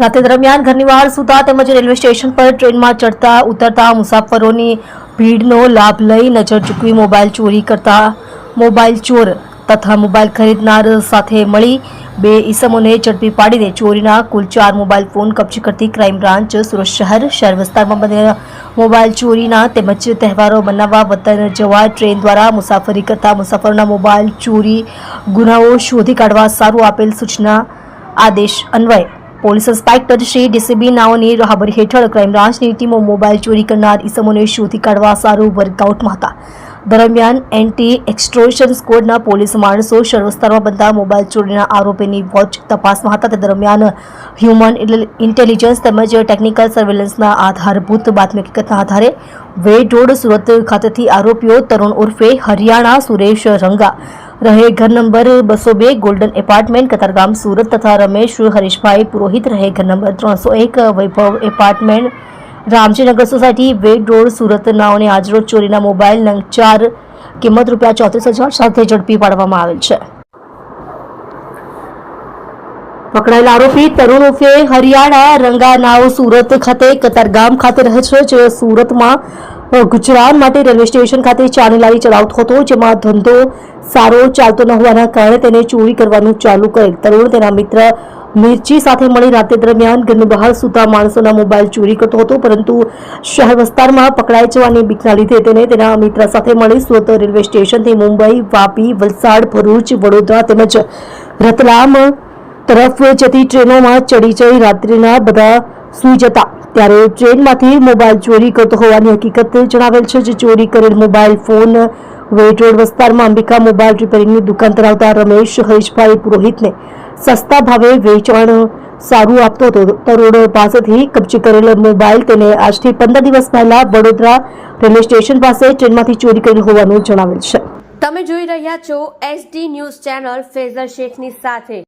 રાતે દરમિયાન ઘરની બહાર સૂતા તેમજ રેલવે સ્ટેશન પર ટ્રેનમાં ચડતા ઉતરતા મુસાફરોની ભીડનો લાભ લઈ નજર ચૂકવી મોબાઈલ ચોરી કરતા મોબાઈલ ચોર તથા મોબાઈલ ખરીદનાર સાથે મળી બે ઈસમોને ઝડપી પાડીને ચોરીના કુલ 4 મોબાઈલ ફોન કબજે કરતી ક્રાઇમ બ્રાન્ચ સુરત શહેર વિસ્તારમાં બનેલા મોબાઈલ ચોરીના તેમજ તહેવારો મનાવવા વતન જવા ટ્રેન દ્વારા મુસાફરી કરતા મુસાફરોના મોબાઈલ ચોરી ગુનાઓ શોધી કાઢવા સારું આપેલ સૂચના આદેશ અન્વયે પોલીસ ઇન્સ્પેક્ટર શ્રી ડીસીબી નાઓની રાહબરી હેઠળ ક્રાઇમ બ્રાન્ચની ટીમો મોબાઈલ ચોરી કરનાર ઈસમોને શોધી કાઢવા સારું વર્કઆઉટમાં હતા. દરમિયાન એન્ટી એક્સ્ટોર્શન સ્ક્વોડના પોલીસ માણસો શહેર વિસ્તારમાં બનતા મોબાઈલ ચોરીના આરોપીની વોચ તપાસમાં હતા. તે દરમિયાન હ્યુમન ઇન્ટેલિજન્સ તેમજ ટેકનિકલ સર્વેલન્સના આધારભૂત બાતમી હકીકતના આધારે વેડ રોડ સુરત ખાતેથી આરોપીઓ તરુણ ઉર્ફે હરિયાણા સુરેશ રંગા રહે ઘર number 202 golden apartment Katargam Surat તથા રમેશ હરીશભાઈ પુરોહિત રહે ઘર નંબર 301 વૈભવ એપાર્ટમેન્ટ રામજીનગર સોસાયટી વેડ રોડ સુરત નાઓને આજરોજ ચોરીના મોબાઈલ નંગ 4 કિંમત ₹34,000 સાથે ઝડપી પાડવામાં આવેલ છે. પકડાયેલા આરોપી તરુણ ઉર્ફે હરિયાણા રંગા નાવ સુરત ખાતે કતારગામ ખાતે રહે છે, જે સુરતમાં ગુજરાત માટે રેલવે સ્ટેશન ખાતે ચાની લારી ચલાવતો હતો, જેમાં ધંધો સારો ચાલતો ન હોવાના કારણે તેને ચોરી કરવાનું ચાલુ કરેલ. તરુણ તેના મિત્ર મિર્ચી સાથે મળી રાતે દરમિયાન ઘરની બહાર સૂતા માણસોના મોબાઈલ ચોરી કરતો હતો, પરંતુ શહેર વિસ્તારમાં પકડાઈ જવાની બીકના લીધે તેને તેના મિત્ર સાથે મળી સુરત રેલવે સ્ટેશનથી મુંબઈ, વાપી, વલસાડ, ભરૂચ, વડોદરા તેમજ રતલામ તરફ જતી ટ્રેનોમાં ચડી જઈ રાત્રિના બધા સૂઈ જતા ત્યારે ટ્રેનમાંથી મોબાઈલ ચોરી કરતો હોવાની હકીકત જણાવેલ છે. જે ચોરી કરેલ મોબાઈલ ફોન વેડ રોડ વિસ્તારમાં અંબિકા મોબાઈલ રિપેરિંગની દુકાન ધરાવતા રમેશ હરીશભાઈ પુરોહિતને સસ્તા ભાવે વેચાણ સારું આપતો હતો. તરુણ પાસેથી કબજે કરેલ મોબાઈલ તેને આજથી 15 દિવસ પહેલા વડોદરા રેલવે સ્ટેશન પાસે ટ્રેનમાંથી ચોરી કરેલ હોવાનું જણાવેલ છે. તમે જોઈ રહ્યા છો SD ન્યૂઝ ચેનલ ફેઝર શેખની સાથે.